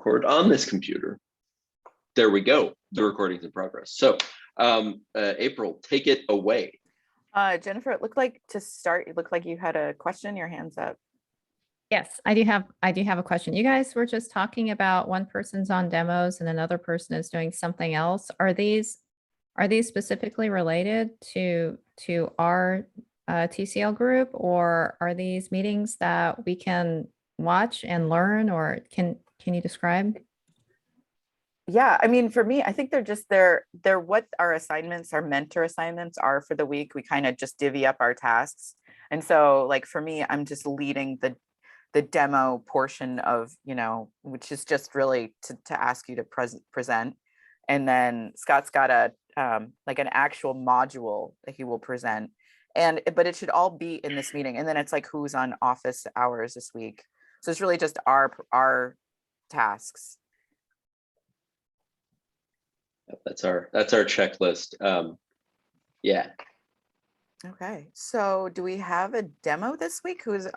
record on this computer. There we go. The recording's in progress. So April, take it away. Jennifer, it looked like to start, it looked like you had a question, your hand's up. Yes, I do have a question. You guys were just talking about one person's on demos and another person is doing something else. Are these specifically related to our TCL group, or are these meetings that we can watch and learn, or can you describe? Yeah, I mean, for me, I think they're what our assignments, our mentor assignments are for the week. We kind of just divvy up our tasks. And so like for me, I'm just leading the demo portion of, which is just really to ask you to present. And then Scott's got like an actual module that he will present. But it should all be in this meeting. And then it's like who's on office hours this week. So it's really just our tasks. That's our checklist. Yeah. Okay. So do we have a demo this week? It's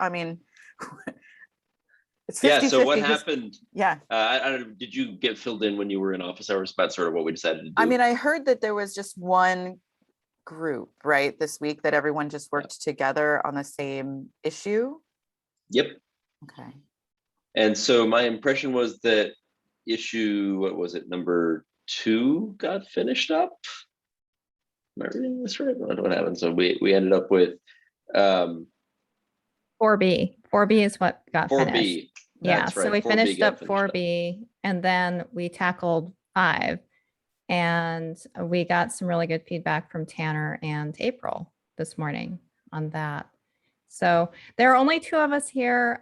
50, yeah. So 50, what happened? Yeah. I don't know. Did you get filled in when you were in office hours about sort of what we decided to do? I mean, I heard that there was just one group, right, this week that everyone just worked together on the same issue. Yep. Okay. And so my impression was that issue, what was it, number 2 got finished up. Am I reading this right? What happened? So we ended up with 4B. 4B is what got 4B. finished. Yeah, That's right. so we 4B finished got up 4B and then we tackled 5. And we got some really good feedback from Tanner and April this morning on that. So there are only 2 of us here.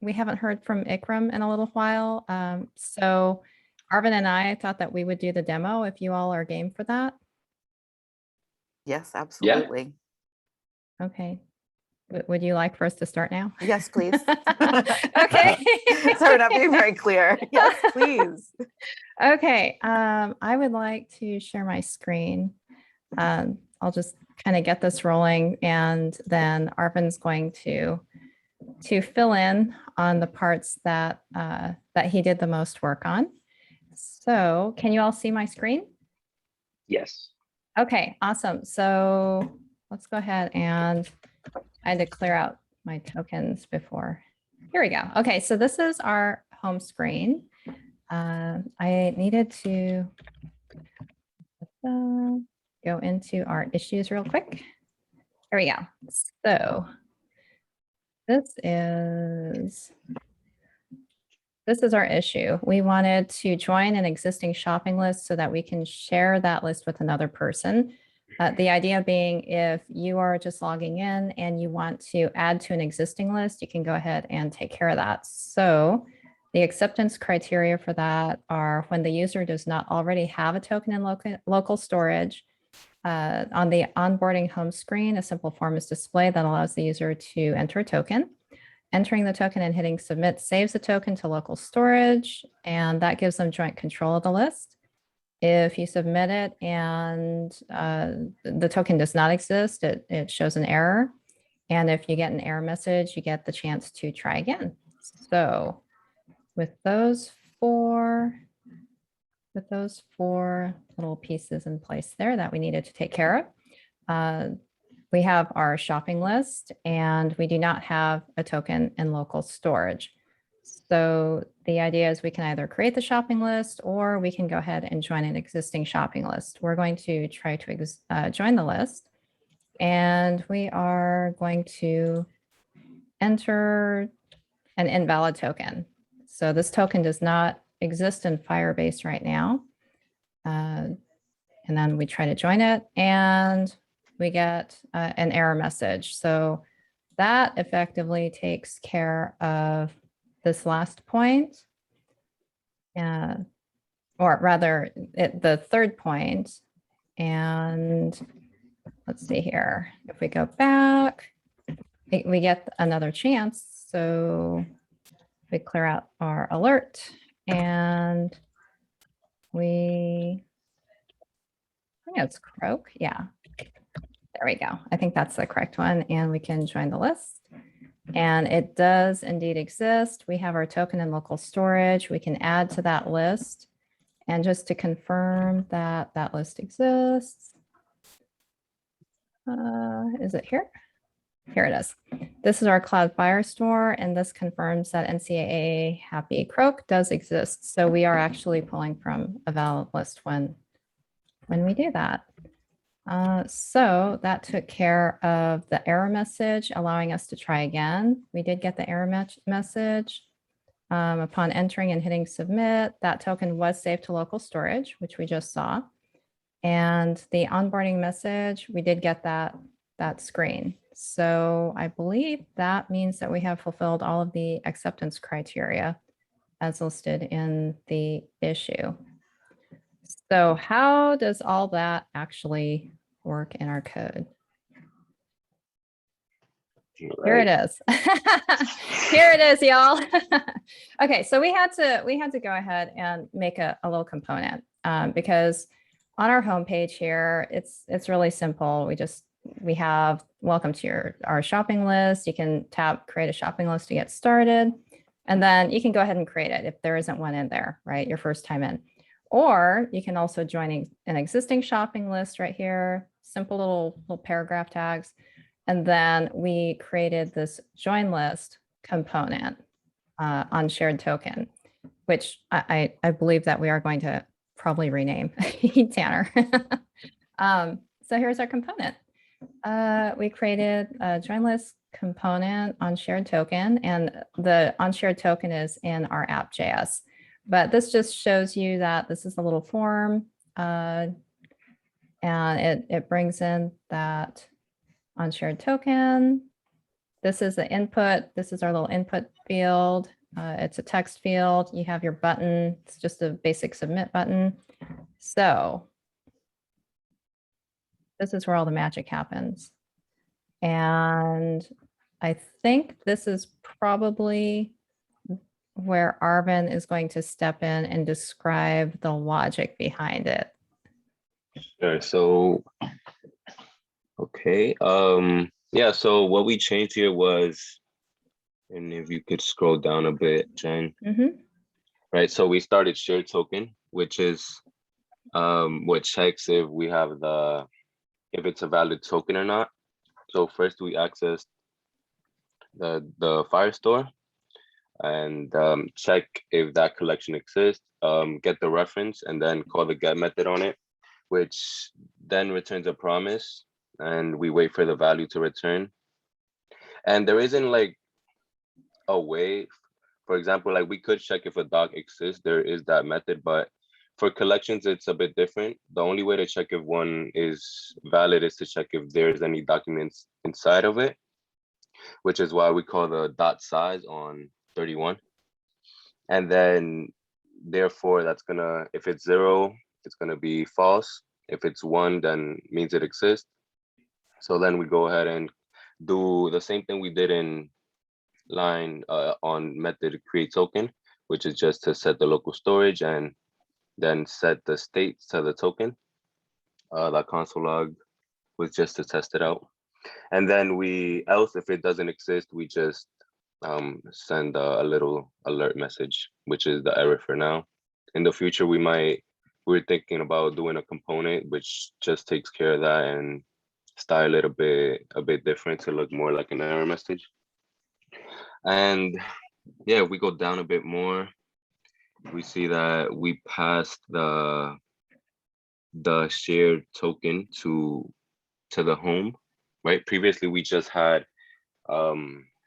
We haven't heard from Ikram in a little while. So Arvin and I thought that we would do the demo if you all are game for that. Yes, absolutely. Yeah. Okay. Would you like for us to start now? Yes, please. Okay. Sorry, we're not being very clear. Yes, please. Okay. I would like to share my screen. I'll just kind of get this rolling, and then Arvin's going to fill in on the parts that he did the most work on. So can you all see my screen? yes. Okay, awesome. So let's go ahead, and I had to clear out my tokens before. Here we go. Okay, so this is our home screen. I needed to go into our issues real quick. Here we go. So this is our issue. We wanted to join an existing shopping list so that we can share that list with another person. The idea being, if you are just logging in and you want to add to an existing list, you can go ahead and take care of that. So the acceptance criteria for that are when the user does not already have a token in local storage. On the onboarding home screen, a simple form is displayed that allows the user to enter a token. Entering the token and hitting submit saves the token to local storage, and that gives them joint control of the list. If you submit it and the token does not exist, it shows an error. And if you get an error message, you get the chance to try again. So with those four little pieces in place there that we needed to take care of, we have our shopping list, and we do not have a token in local storage. So the idea is we can either create the shopping list, or we can go ahead and join an existing shopping list. We're going to try to join the list, and we are going to enter an invalid token. So this token does not exist in Firebase right now. And then we try to join it, and we get an error message. So that effectively takes care of this last point, or rather the third point. And let's see here, if we go back, we get another chance. So we clear out our alert, and I think it's Croak. Yeah, there we go. I think that's the correct one. And we can join the list. And it does indeed exist. We have our token in local storage. We can add to that list. And just to confirm that that list exists, is it here? Here it is. This is our Cloud Firestore, and this confirms that NCAA Happy Croak does exist. So we are actually pulling from a valid list when we do that. So that took care of the error message, allowing us to try again. We did get the error message. Upon entering and hitting submit, that token was saved to local storage, which we just saw. And the onboarding message, we did get that screen. So I believe that means that we have fulfilled all of the acceptance criteria as listed in the issue. So how does all that actually work in our code? Here it is. Here it is, y'all. Okay, so we had to go ahead and make a little component because on our homepage here, it's really simple. We have welcome to our shopping list. You can tap create a shopping list to get started, and then you can go ahead and create it if there isn't one in there, right? Your first time in. Or you can also join an existing shopping list right here, simple little paragraph tags. And then we created this join list component on shared token, which I believe that we are going to probably rename Tanner. So here's our component. We created a join list component on shared token, and the on shared token is in our app.js. But this just shows you that this is a little form, and it brings in that on shared token. This is the input. This is our little input field. It's a text field. You have your button. It's just a basic submit button. So this is where all the magic happens. And I think this is probably where Arvin is going to step in and describe the logic behind it. Sure. So, okay. Yeah, so what we changed here was, and if you could scroll down a bit, Jen. Right, so we started shared token, which is what checks if we have if it's a valid token or not. So first we access the Firestore and check if that collection exists, get the reference, and then call the get method on it, which then returns a promise, and we wait for the value to return. And there isn't like a way, for example, like we could check if a doc exists, there is that method, but for collections, it's a bit different. The only way to check if one is valid is to check if there's any documents inside of it, which is why we call the dot size on 31. And then therefore that's gonna, if it's 0, it's gonna be false. If it's 1, then means it exists. So then we go ahead and do the same thing we did in line on method create token, which is just to set the local storage and then set the state to the token. That console log was just to test it out. And then else if it doesn't exist, we just send a little alert message, which is the error for now. In the future, we're thinking about doing a component which just takes care of that and style it a bit different to look more like an error message. And yeah, we go down a bit more. We see that we passed the shared token to the home, right? Previously, we just had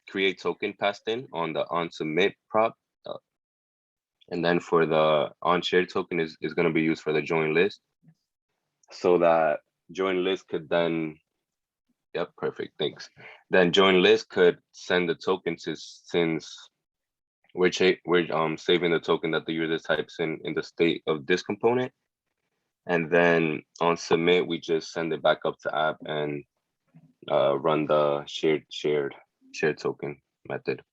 create token passed in on the on submit prop. And then for the on shared token is going to be used for the join list. So that join list could then, yep, perfect, thanks. Then join list could send the token to, since we're saving the token that the user types in the state of this component. And then on submit, we just send it back up to app and run the shared token method.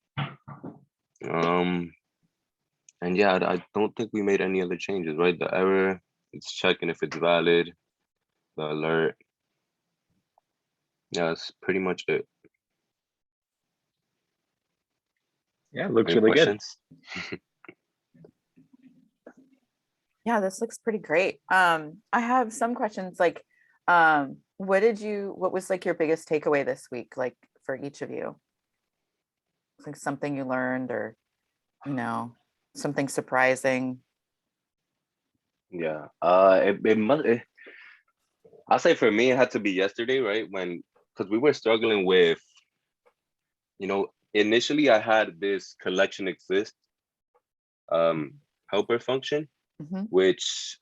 And yeah, I don't think we made any other changes, right? The error, it's checking if it's valid, the alert. Yeah, that's pretty much it. Yeah, it looks Any really good. questions? Yeah, this looks pretty great. I have some questions like, what was like your biggest takeaway this week, like for each of you? Like something you learned or, something surprising. Yeah. I'll say for me, it had to be yesterday, right? Because we were struggling with, initially I had this collection exist helper function, Mhm. which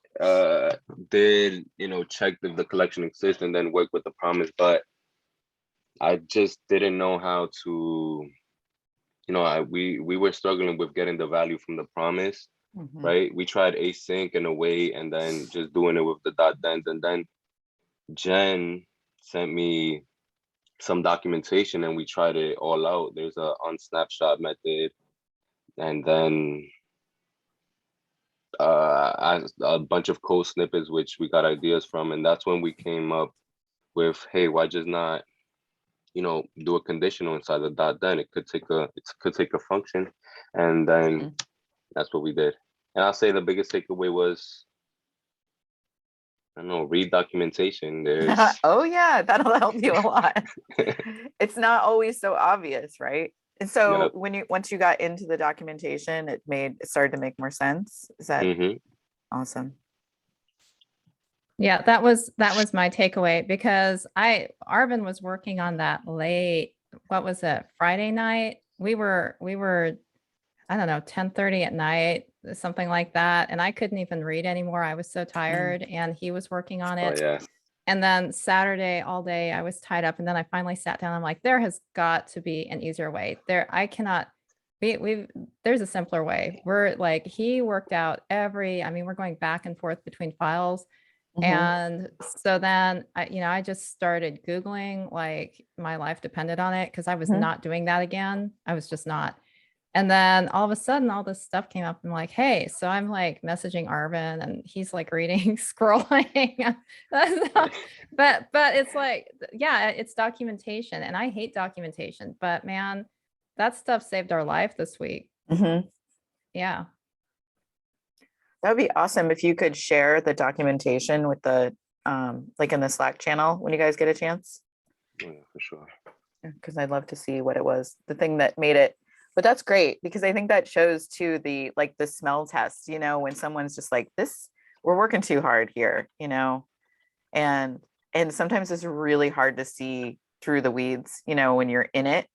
did, check if the collection exists and then work with the promise, but I just didn't know how to, we were struggling with getting the value from the promise, Mhm. right? We tried async in a way and then just doing it with the dot dens, and then Jen sent me some documentation and we tried it all out. There's a on snapshot method, and then a bunch of code snippets which we got ideas from, and that's when we came up with, hey, why just not do a conditional inside the dot then it could take a function, and then that's what we did. And I'll say the biggest takeaway was, I don't know, read documentation. There's Oh yeah, that'll help you a lot. It's not always so obvious, right? And so once you got into the documentation, it started to make more sense. Is that awesome? Yeah, that was my takeaway, because Arvin was working on that late. What was it? Friday night. We were, I don't know, 10:30 at night, something like that. And I couldn't even read anymore. I was so tired, and he was working on it. Oh yeah. And then Saturday all day I was tied up. And then I finally sat down. I'm like, there has got to be an easier way. I cannot there's a simpler way. We're like, he worked out we're going back and forth between files. And so then I just started Googling, like my life depended on it, because I was not doing that again. I was just not. And then all of a sudden, all this stuff came up. I'm like, hey, so I'm like messaging Arvin, and he's like reading, scrolling. but it's like, yeah, it's documentation, and I hate documentation, but man, that stuff saved our life this week. Yeah. That would be awesome if you could share the documentation with the like in the Slack channel when you guys get a chance. Yeah, for sure. Because I'd love to see what it was, the thing that made it. But that's great, because I think that shows too the smell test, when someone's just like, this, we're working too hard here, and sometimes it's really hard to see through the weeds, when you're in it.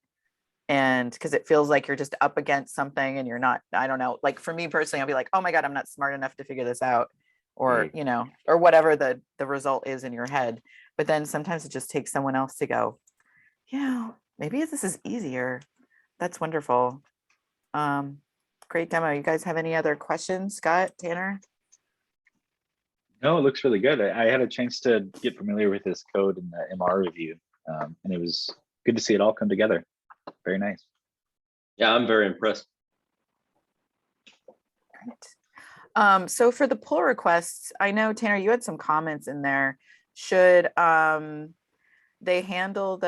And because it feels like you're just up against something and you're not, I don't know, like for me personally, I'll be like, oh my God, I'm not smart enough to figure this out, or, or whatever the result is in your head. But then sometimes it just takes someone else to go, maybe this is easier. That's wonderful. Great demo. You guys have any other questions, Scott, Tanner? No, it looks really good. I had a chance to get familiar with this code in the MR review, and it was good to see it all come together. Very nice. Yeah, I'm very impressed. Great. So for the pull requests, I know, Tanner, you had some comments in there. Should they handle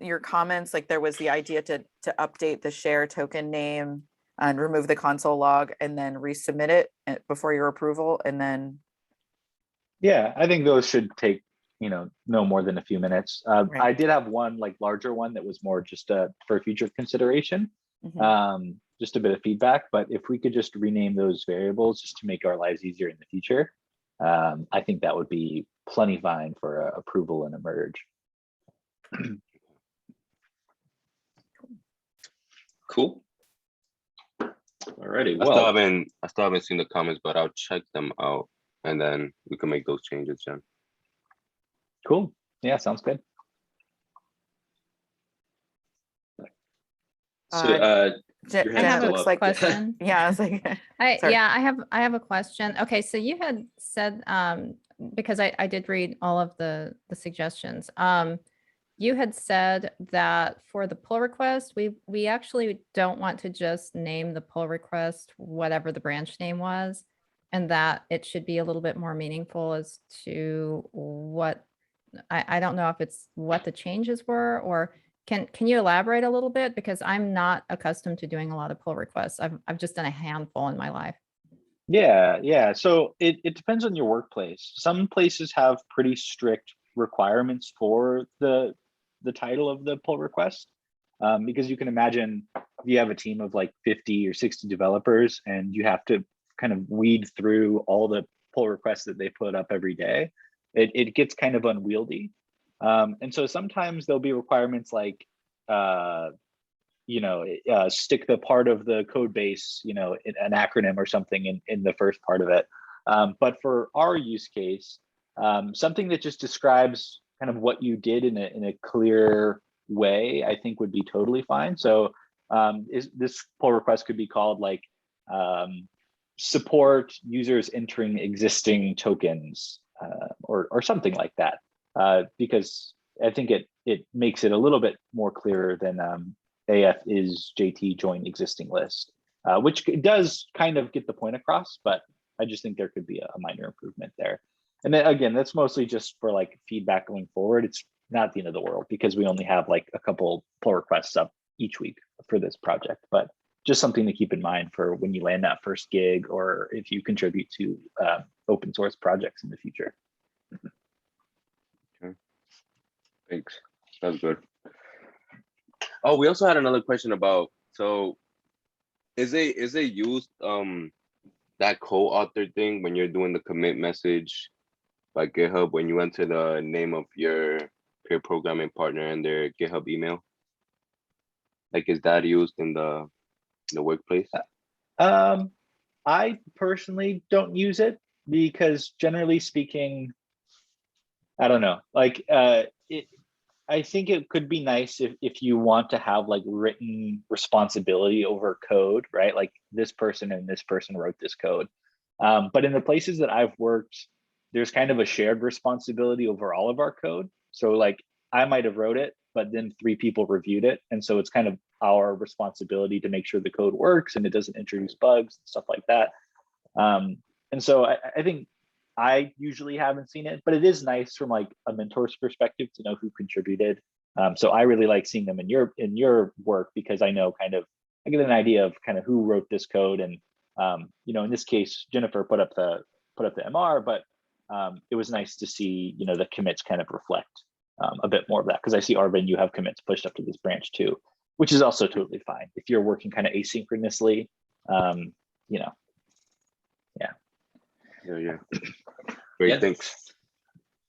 your comments, like there was the idea to update the share token name and remove the console log and then resubmit it before your approval, and then Yeah, I think those should take no more than a few minutes. Right. I did have one larger one that was more just for future consideration, just a bit of feedback. But if we could just rename those variables just to make our lives easier in the future, I think that would be plenty fine for approval and a merge. Cool. Alrighty. I still haven't seen the comments, but I'll check them out and then we can make those changes, Jen. Cool. Yeah, sounds good. So I have a question. Yeah, I was like, I have a question. Okay, so you had said, because I did read all of the suggestions. You had said that for the pull request, we actually don't want to just name the pull request whatever the branch name was, and that it should be a little bit more meaningful as to what, I don't know if it's what the changes were, or Can you elaborate a little bit? Because I'm not accustomed to doing a lot of pull requests. I've just done a handful in my life. Yeah. So it depends on your workplace. Some places have pretty strict requirements for the title of the pull request. Because you can imagine if you have a team of like 50 or 60 developers and you have to kind of weed through all the pull requests that they put up every day, it gets kind of unwieldy. And so sometimes there'll be requirements like, stick the part of the code base, in an acronym or something in the first part of it. But for our use case, something that just describes kind of what you did in a clear way, I think would be totally fine. So this pull request could be called like support users entering existing tokens or something like that, because I think it makes it a little bit more clearer than AF is JT join existing list, which does kind of get the point across, but I just think there could be a minor improvement there. And then again, that's mostly just for like feedback going forward. It's not the end of the world because we only have like a couple pull requests up each week for this project, but just something to keep in mind for when you land that first gig or if you contribute to open source projects in the future. Okay. Thanks. That's good. Oh, we also had another question about, so is it used that co-author thing when you're doing the commit message by GitHub when you enter the name of your peer programming partner and their GitHub email? Like, is that used in the workplace? I personally don't use it because generally speaking, I don't know, like I think it could be nice if you want to have like written responsibility over code, right? Like this person and this person wrote this code. But in the places that I've worked, there's kind of a shared responsibility over all of our code. So like I might have wrote it, but then 3 people reviewed it. And so it's kind of our responsibility to make sure the code works and it doesn't introduce bugs and stuff like that. And so I think I usually haven't seen it, but it is nice from like a mentor's perspective to know who contributed. So I really like seeing them in your work because I know kind of, I get an idea of kind of who wrote this code. And in this case, Jennifer put up the MR, but it was nice to see, the commits kind of reflect a bit more of that. Because I see Arvin, you have commits pushed up to this branch too, which is also totally fine. If you're working kind of asynchronously, yeah. Yeah. Great, Yeah. thanks.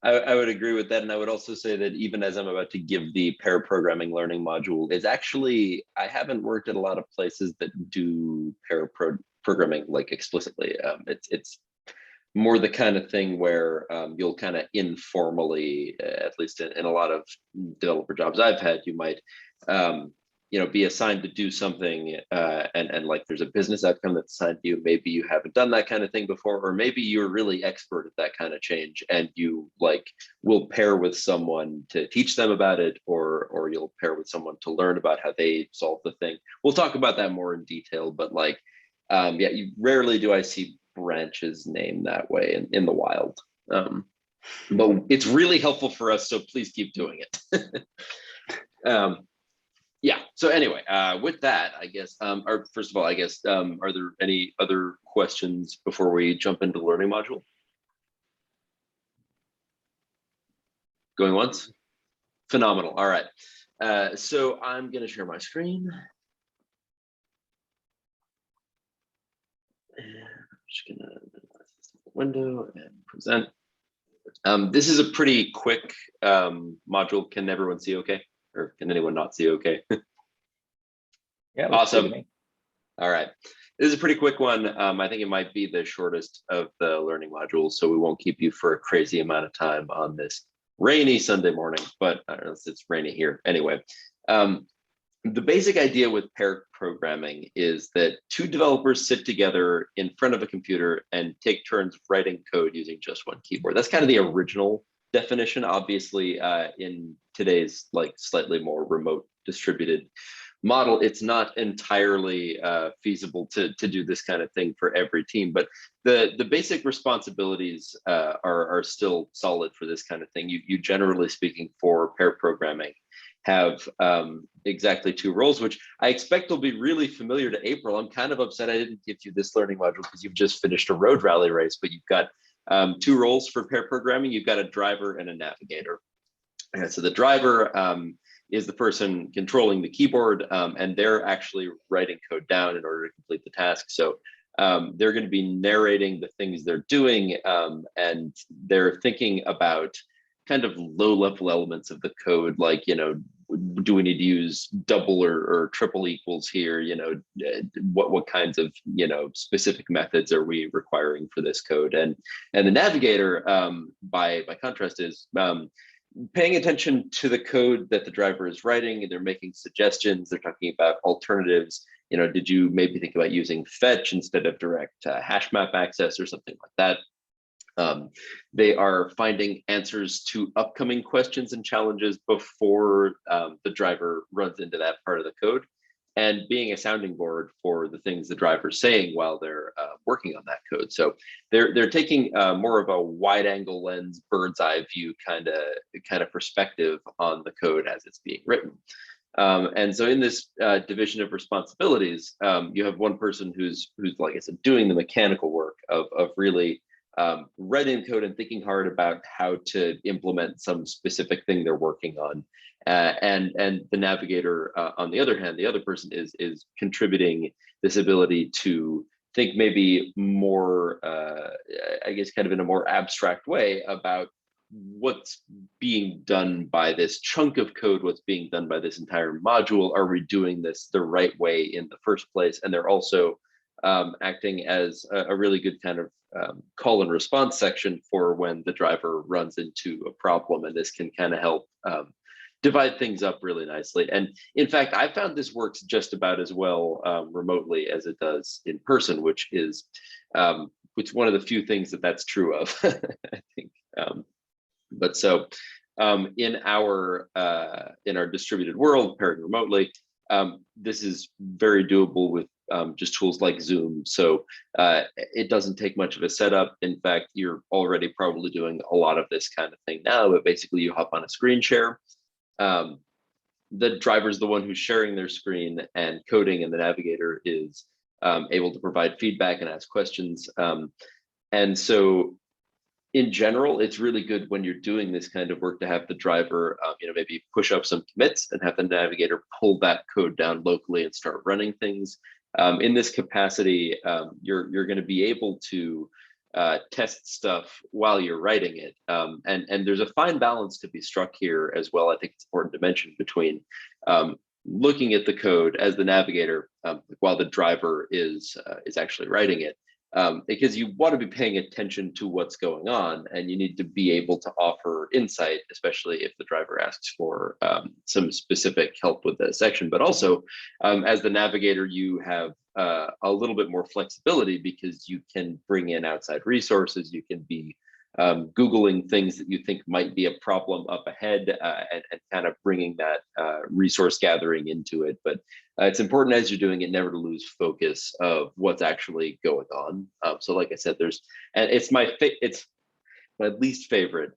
I would agree with that. And I would also say that even as I'm about to give the pair programming learning module, it's actually, I haven't worked at a lot of places that do pair programming like explicitly. It's more the kind of thing where you'll kind of informally, at least in a lot of developer jobs I've had, you might be assigned to do something and like there's a business outcome that's assigned to you. Maybe you haven't done that kind of thing before, or maybe you're really expert at that kind of change and you like will pair with someone to teach them about it, or you'll pair with someone to learn about how they solve the thing. We'll talk about that more in detail, but like, rarely do I see branches named that way in the wild. But it's really helpful for us, so please keep doing it. Yeah, so anyway, with that, I guess, or first of all, I guess, are there any other questions before we jump into the learning module? Going once? Phenomenal, all right. So I'm gonna share my screen. And I'm just gonna minimize this window and present. This is a pretty quick module. Can everyone see okay? Or can anyone not see okay? Yeah, awesome. All right. This is a pretty quick one. I think it might be the shortest of the learning modules, so we won't keep you for a crazy amount of time on this rainy Sunday morning, but it's rainy here anyway. The basic idea with pair programming is that 2 developers sit together in front of a computer and take turns writing code using just one keyboard. That's kind of the original definition. Obviously, in today's like slightly more remote distributed model, it's not entirely feasible to do this kind of thing for every team, but the basic responsibilities are still solid for this kind of thing. You generally speaking, for pair programming, have exactly 2 roles, which I expect will be really familiar to April. I'm kind of upset I didn't give you this learning module because you've just finished a road rally race, but you've got 2 roles for pair programming. You've got a driver and a navigator. And so the driver is the person controlling the keyboard, and they're actually writing code down in order to complete the task. So they're going to be narrating the things they're doing, and they're thinking about kind of low-level elements of the code, like, do we need to use double or triple equals here? What kinds of specific methods are we requiring for this code? And the navigator, by contrast, is paying attention to the code that the driver is writing, and they're making suggestions. They're talking about alternatives. Did you maybe think about using fetch instead of direct hash map access or something like that? They are finding answers to upcoming questions and challenges before the driver runs into that part of the code, and being a sounding board for the things the driver's saying while they're working on that code. So they're taking more of a wide angle lens, bird's eye view kind of perspective on the code as it's being written. And so in this division of responsibilities, you have one person who's like I said, doing the mechanical work of really writing code and thinking hard about how to implement some specific thing they're working on. And the navigator, on the other hand, the other person is contributing this ability to think maybe more, I guess, kind of in a more abstract way about what's being done by this chunk of code, what's being done by this entire module. Are we doing this the right way in the first place? And they're also acting as a really good kind of call and response section for when the driver runs into a problem, and this can kind of help divide things up really nicely. And in fact, I found this works just about as well remotely as it does in person, which is one of the few things that's true of, I think. But so in our distributed world, pairing remotely, this is very doable with just tools like Zoom. So it doesn't take much of a setup. In fact, you're already probably doing a lot of this kind of thing now, but basically you hop on a screen share. The driver's the one who's sharing their screen and coding, and the navigator is able to provide feedback and ask questions. And so in general, it's really good when you're doing this kind of work to have the driver, maybe push up some commits and have the navigator pull that code down locally and start running things. In this capacity, you're going to be able to test stuff while you're writing it. And there's a fine balance to be struck here as well. I think it's important to mention between looking at the code as the navigator while the driver is actually writing it. Because you want to be paying attention to what's going on, and you need to be able to offer insight, especially if the driver asks for some specific help with the section. But also, as the navigator, you have a little bit more flexibility because you can bring in outside resources. You can be Googling things that you think might be a problem up ahead, and kind of bringing that resource gathering into it. But it's important as you're doing it never to lose focus of what's actually going on. So like I said, it's my least favorite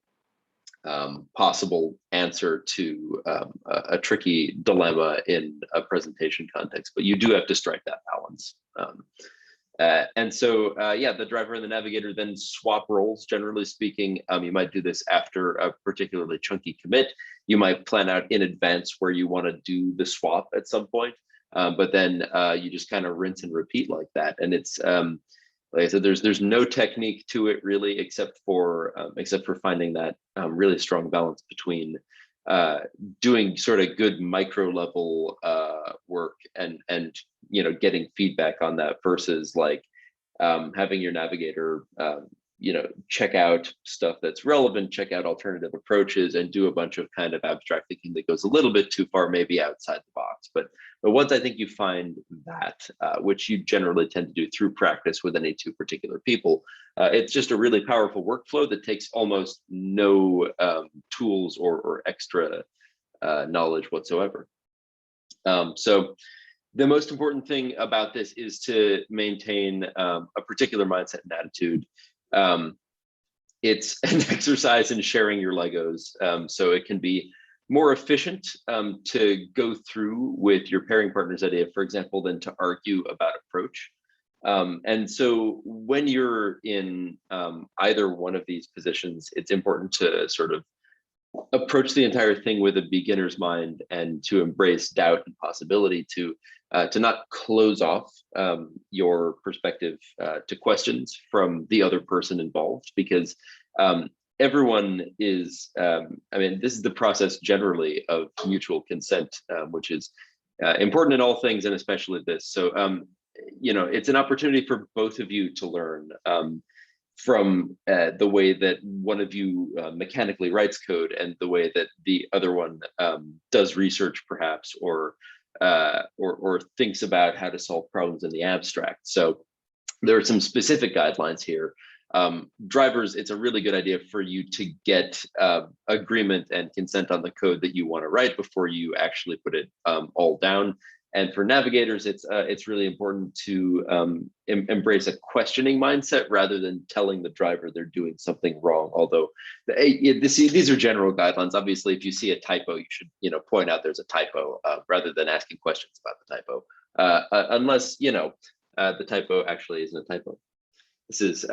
possible answer to a tricky dilemma in a presentation context, but you do have to strike that balance. And so, the driver and the navigator then swap roles, generally speaking. You might do this after a particularly chunky commit. You might plan out in advance where you want to do the swap at some point, but then you just kind of rinse and repeat like that. And it's, like I said, there's no technique to it really, except for finding that really strong balance between doing sort of good micro level work and getting feedback on that versus like having your navigator check out stuff that's relevant, check out alternative approaches, and do a bunch of kind of abstract thinking that goes a little bit too far, maybe outside the box. But once I think you find that, which you generally tend to do through practice with any two particular people, it's just a really powerful workflow that takes almost no tools or extra knowledge whatsoever. So the most important thing about this is to maintain a particular mindset and attitude. It's an exercise in sharing your Legos. So it can be more efficient to go through with your pairing partner's idea, for example, than to argue about approach. And so when you're in either one of these positions, it's important to sort of approach the entire thing with a beginner's mind and to embrace doubt and possibility, to not close off your perspective to questions from the other person involved, because everyone is, I mean, this is the process generally of mutual consent, which is important in all things and especially this. So, you know, it's an opportunity for both of you to learn from the way that one of you mechanically writes code and the way that the other one does research, perhaps, or thinks about how to solve problems in the abstract. So there are some specific guidelines here. Drivers, it's a really good idea for you to get agreement and consent on the code that you want to write before you actually put it all down. And for navigators, it's really important to embrace a questioning mindset rather than telling the driver they're doing something wrong. Although these are general guidelines. Obviously, if you see a typo, you should point out there's a typo rather than asking questions about the typo, unless the typo actually isn't a typo. This is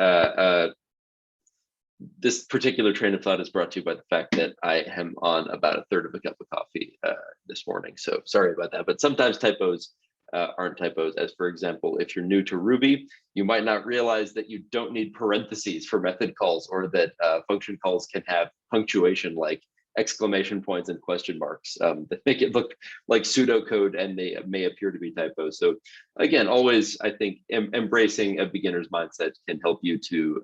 this particular train of thought is brought to you by the fact that I am on about a third of a cup of coffee this morning. So sorry about that. But sometimes typos aren't typos. As for example, if you're new to Ruby, you might not realize that you don't need parentheses for method calls, or that function calls can have punctuation like exclamation points and question marks that make it look like pseudocode, and they may appear to be typos. So again, always, I think embracing a beginner's mindset can help you to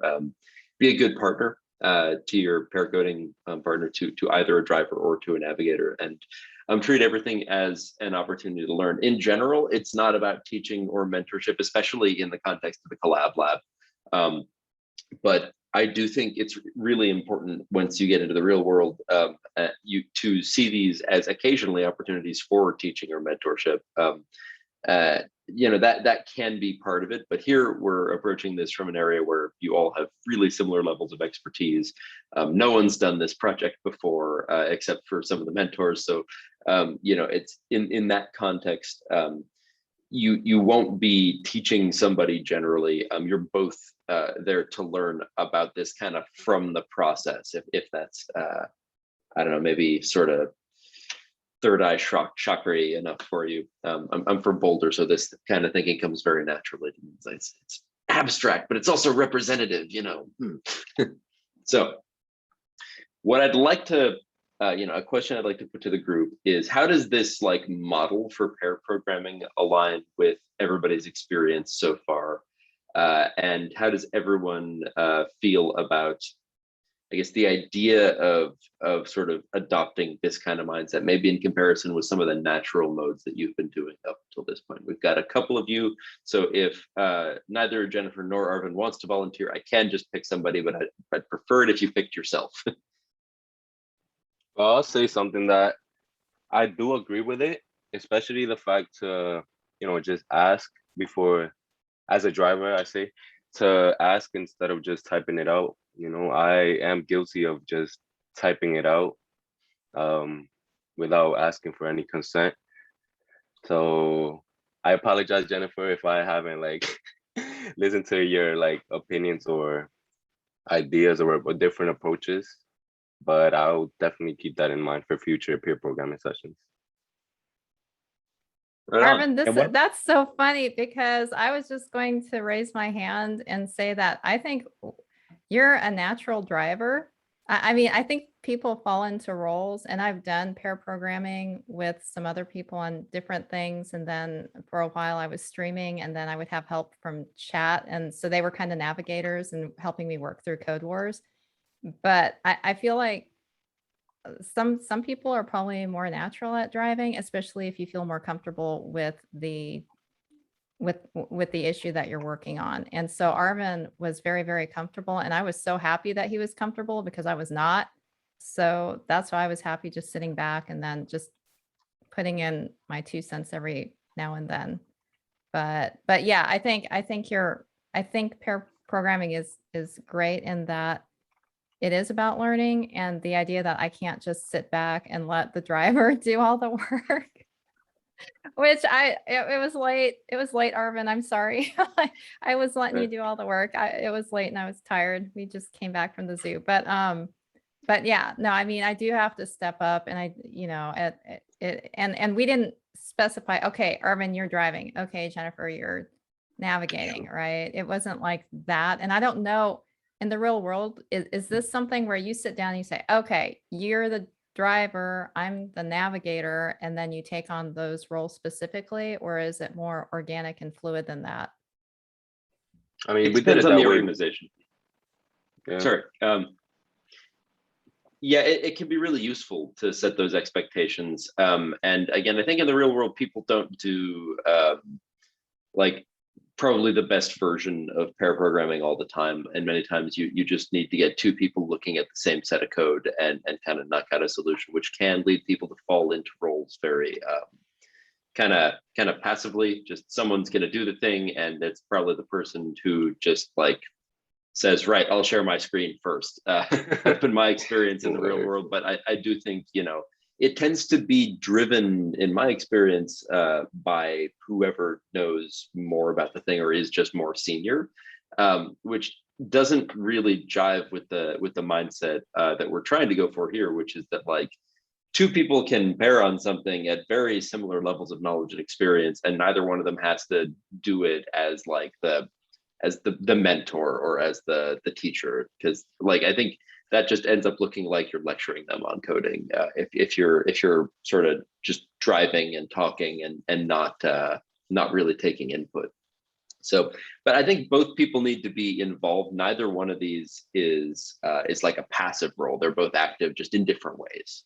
be a good partner to your pair coding partner, to either a driver or to a navigator, and treat everything as an opportunity to learn. In general, it's not about teaching or mentorship, especially in the context of the Collab lab. But I do think it's really important once you get into the real world, you to see these as occasionally opportunities for teaching or mentorship. That can be part of it, but here we're approaching this from an area where you all have really similar levels of expertise. No one's done this project before, except for some of the mentors. So, it's in that context, you won't be teaching somebody generally. You're both there to learn about this kind of from the process. If that's, I don't know, maybe sort of third eye chakra enough for you. I'm from Boulder, so this kind of thinking comes very naturally to me. It's abstract, but it's also representative, So what I'd like to, a question I'd like to put to the group is, how does this model for pair programming align with everybody's experience so far? And how does everyone feel about, I guess, the idea of sort of adopting this kind of mindset, maybe in comparison with some of the natural modes that you've been doing up until this point? We've got a couple of you, so if neither Jennifer nor Arvin wants to volunteer, I can just pick somebody, but I'd prefer it if you picked yourself. Well, I'll say something that I do agree with it, especially the fact to, just ask before, as a driver, I say, to ask instead of just typing it out. I am guilty of just typing it out without asking for any consent. So I apologize, Jennifer, if I haven't listened to your opinions or ideas or different approaches, but I'll definitely keep that in mind for future peer programming sessions. Right Arvin, that's so funny, because I was just going to raise my hand and say that I think you're a natural driver. I mean, I think people fall into roles, and I've done pair programming with some other people on different things. And then for a while I was streaming, and then I would have help from chat. And so they were kind of navigators and helping me work through code wars. But I feel like some people are probably more natural at driving, especially if you feel more comfortable with the issue that you're working on. And so Arvin was very, very comfortable, and I was so happy that he was comfortable, because I was not. So that's why I was happy just sitting back and then just putting in my 2 cents every now and then. But yeah, I think pair programming is great in that it is about learning, and the idea that I can't just sit back and let the driver do all the work. Which it was late. It was late, Arvin. I'm sorry. I was letting you do all the work. It was late and I was tired. We just came back from the zoo. But yeah, no, I mean, I do have to step up, and and we didn't specify, okay, Arvin, you're driving. Okay, Jennifer, you're navigating, right? It wasn't like that. And I don't know, in the real world, is this something where you sit down and you say, okay, you're the driver, I'm the navigator, and then you take on those roles specifically, or is it more organic and fluid than that? I mean, It we did it depends on that the way. organization. Yeah. Sorry. Yeah, it can be really useful to set those expectations. And again, I think in the real world, people don't do like probably the best version of pair programming all the time. And many times you just need to get two people looking at the same set of code and kind of knock out a solution, which can lead people to fall into roles very kind of passively. Just someone's going to do the thing, and it's probably the person who just like says, right, I'll share my screen first. That's been my experience in the real world. But I do think, it tends to be driven, in my experience, by whoever knows more about the thing or is just more senior, which doesn't really jive with the mindset that we're trying to go for here, which is that like two people can pair on something at very similar levels of knowledge and experience, and neither one of them has to do it as like the mentor or as the teacher, because like I think that just ends up looking like you're lecturing them on coding if you're sort of just driving and talking and not really taking input. So, but I think both people need to be involved. Neither one of these is like a passive role. They're both active, just in different ways.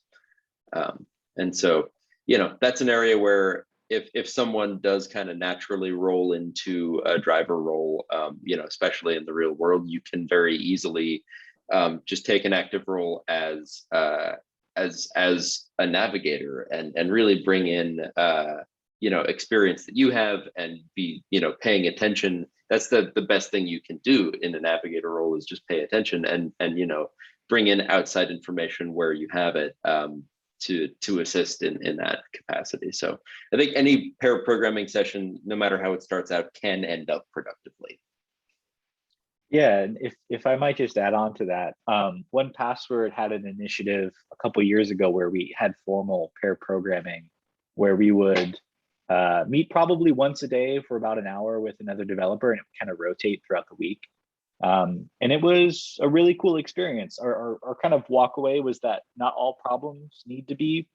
And so, that's an area where if someone does kind of naturally roll into a driver role, especially in the real world, you can very easily just take an active role as a navigator and really bring in experience that you have and be paying attention. That's the best thing you can do in a navigator role, is just pay attention and bring in outside information where you have it. To assist in that capacity. So I think any pair programming session, no matter how it starts out, can end up productively. Yeah, and if I might just add on to that, 1Password had an initiative a couple years ago where we had formal pair programming, where we would meet probably once a day for about an hour with another developer, and it would kind of rotate throughout the week. And it was a really cool experience. Our kind of walk away was that not all problems need to be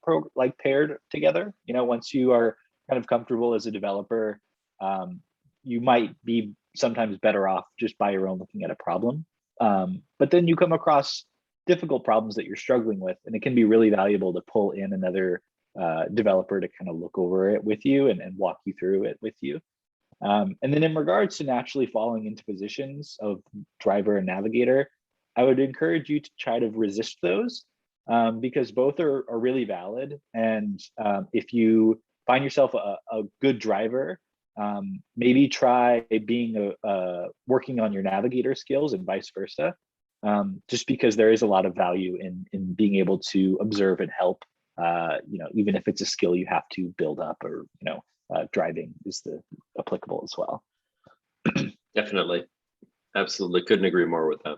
paired together. Once you are kind of comfortable as a developer, you might be sometimes better off just by your own looking at a problem. But then you come across difficult problems that you're struggling with, and it can be really valuable to pull in another developer to kind of look over it with you and walk you through it with you. And then in regards to naturally falling into positions of driver and navigator, I would encourage you to try to resist those, because both are really valid. And if you find yourself a good driver, maybe try being working on your navigator skills and vice versa, just because there is a lot of value in being able to observe and help, even if it's a skill you have to build up, or driving is applicable as well. Definitely. Absolutely. Couldn't agree more with that.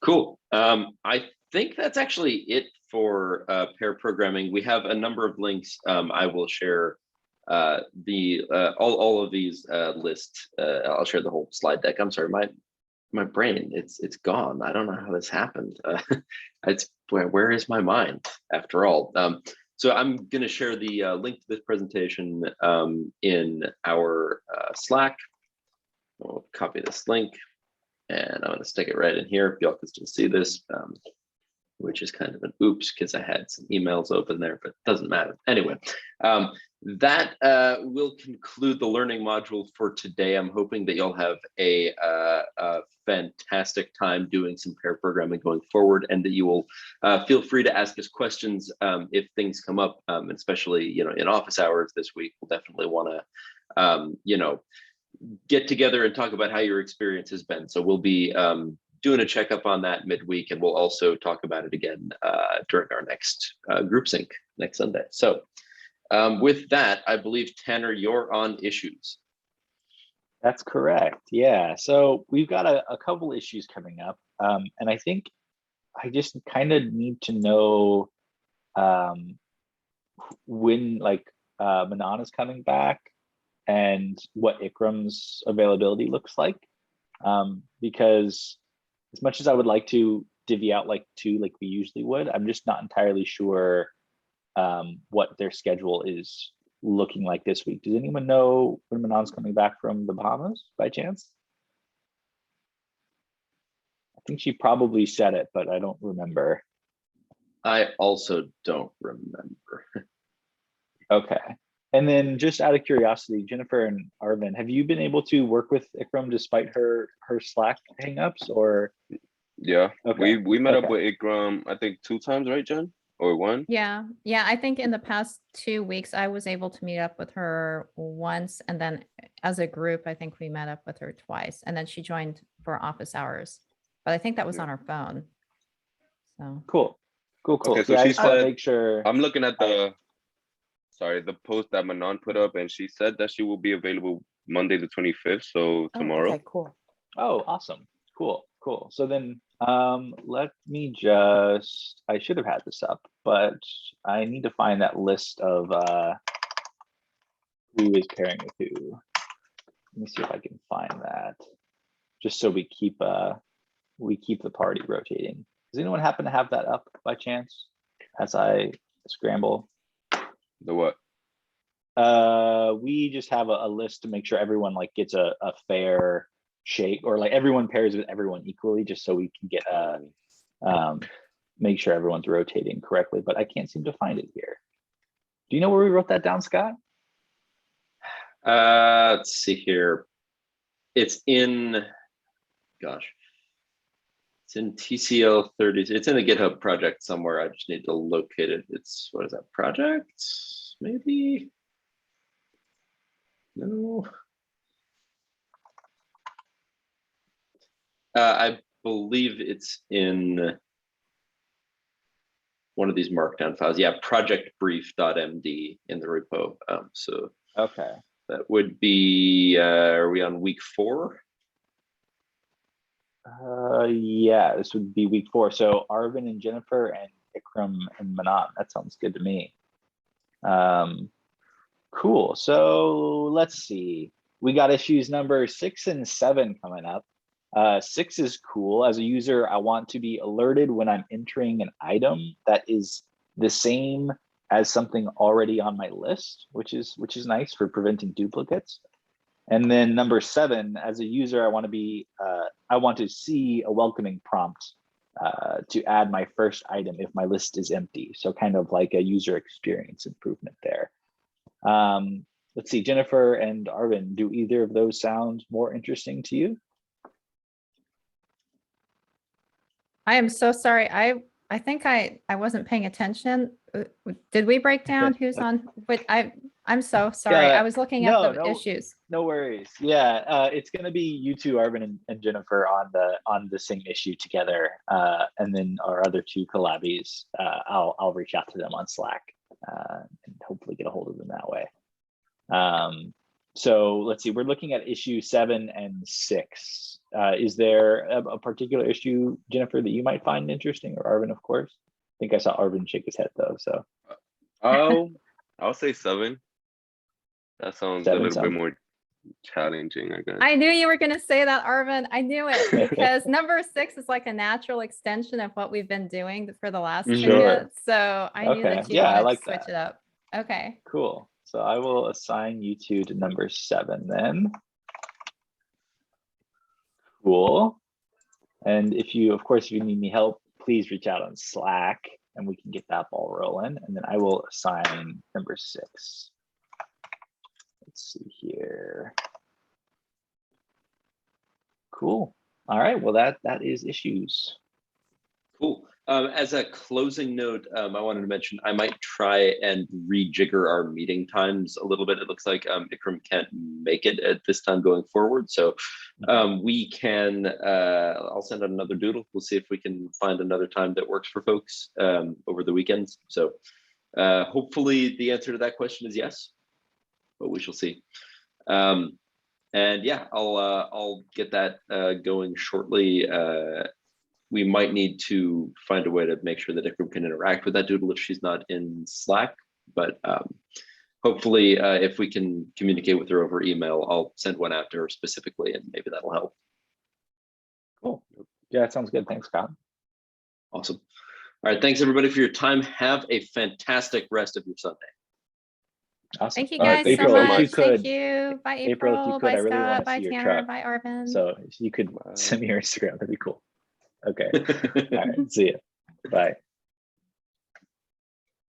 All I think that's actually it for pair programming. We have a number of links. I will share all of these lists. I'll share the whole slide deck. I'm sorry, my brain, it's gone. I don't know how this happened. It's where is my mind after all? So I'm going to share the link to this presentation in our Slack. We'll copy this link, and I'm going to stick it right in here if y'all can still see this, which is kind of an oops because I had some emails open there, but it doesn't matter. Anyway, that will conclude the learning module for today. I'm hoping that you'll have a fantastic time doing some pair programming going forward, and that you will feel free to ask us questions if things come up, especially in office hours this week. We'll definitely want to get together and talk about how your experience has been. So we'll be doing a checkup on that midweek, and we'll also talk about it again during our next group sync next Sunday. So with that, I believe, Tanner, you're on issues. That's correct. Yeah. So we've got a couple issues coming up. And I think I just kind of need to know when Manon is coming back and what Ikram's availability looks like. Because as much as I would like to divvy out like two like we usually would, I'm just not entirely sure what their schedule is looking like this week. Does anyone know when Manon's coming back from the Bahamas by chance? I think she probably said it, but I don't remember. I also don't remember. Okay. And then just out of curiosity, Jennifer and Arvin, have you been able to work with Ikram despite her Slack hangups, or? Yeah, Okay. we met up Okay. with Ikram, I think 2 times, right, Jen? Or 1? Yeah. I think in the past 2 weeks, I was able to meet up with her once. And then as a group, I think we met up with her twice. And then she joined for office hours. But I think that was on her phone. So Cool. Okay, so Yeah, I she just want to said, make sure. I'm looking at the post that Manon put up, and she said that she will be available Monday the 25th, so tomorrow. Okay, cool. Oh, awesome. Cool. So then let me just, I should have had this up, but I need to find that list of who is pairing with who. Let me see if I can find that, just so we keep the party rotating. Does anyone happen to have that up by chance as I scramble? The what? We just have a list to make sure everyone like gets a fair shake, or like everyone pairs with everyone equally, just so we can get make sure everyone's rotating correctly, but I can't seem to find it here. Do you know where we wrote that down, Scott? Let's see here. It's in, gosh, it's in TCL 30. It's in a GitHub project somewhere. I just need to locate it. It's, what is that project? Maybe? No. I believe it's in one of these markdown files. Yeah, projectbrief.md in the repo. So Okay. that would be, are we on week 4? Yeah, this would be week 4. So Arvin and Jennifer and Ikram and Manan. That sounds good to me. Cool. So let's see. We got issues number 6 and 7 coming up. 6 is cool. As a user, I want to be alerted when I'm entering an item that is the same as something already on my list, which is nice for preventing duplicates. And then number 7, as a user, I want to see a welcoming prompt to add my first item if my list is empty. So kind of like a user experience improvement there. Let's see, Jennifer and Arvin, do either of those sound more interesting to you? I am so sorry. I think I wasn't paying attention. Did we break down who's on? But I'm so sorry. Yeah, I was looking at the issues. No worries. Yeah, it's gonna be you two, Arvin and Jennifer, on the same issue together, and then our other 2 collabs. I'll reach out to them on Slack and hopefully get a hold of them that way. So let's see. We're looking at issue 7 and 6. Is there a particular issue, Jennifer, that you might find interesting, or Arvin, of course? I think I saw Arvin shake his head though. So. Oh, I'll say 7. That sounds 7 a little bit sounds more challenging, I guess. I knew you were going to say that, Arvin. I knew it, because number 6 is like a natural extension of what we've been doing for the last ticket. So I knew that you wanted to switch it up. Okay. Cool. So I will assign you 2 to number 7 then. Cool. And if you need me help, please reach out on Slack and we can get that ball rolling. And then I will assign number 6. Let's see here. Cool. All right. Well, that is issues. Cool. As a closing note, I wanted to mention I might try and rejigger our meeting times a little bit. It looks like Ikram can't make it at this time going forward, so we can. I'll send out another doodle. We'll see if we can find another time that works for folks over the weekends. So hopefully the answer to that question is yes, but we shall see. And yeah, I'll get that going shortly. We might need to find a way to make sure that Ikram can interact with that doodle if she's not in Slack. But hopefully, if we can communicate with her over email, I'll send one out to her specifically, and maybe that'll help. Cool. Yeah, that sounds good. Thanks, Scott. Awesome. All right. Thanks, everybody, for your time. Have a fantastic rest of your Sunday. Awesome. Thank you guys April, so if much. you could, Thank you. Bye, April, if you April. could, Bye, I really wanna Scott. Bye, see your Tanner. truck. Bye, Arvin. so if you could send me your Instagram, that'd be cool. Okay. All right. See ya. Bye.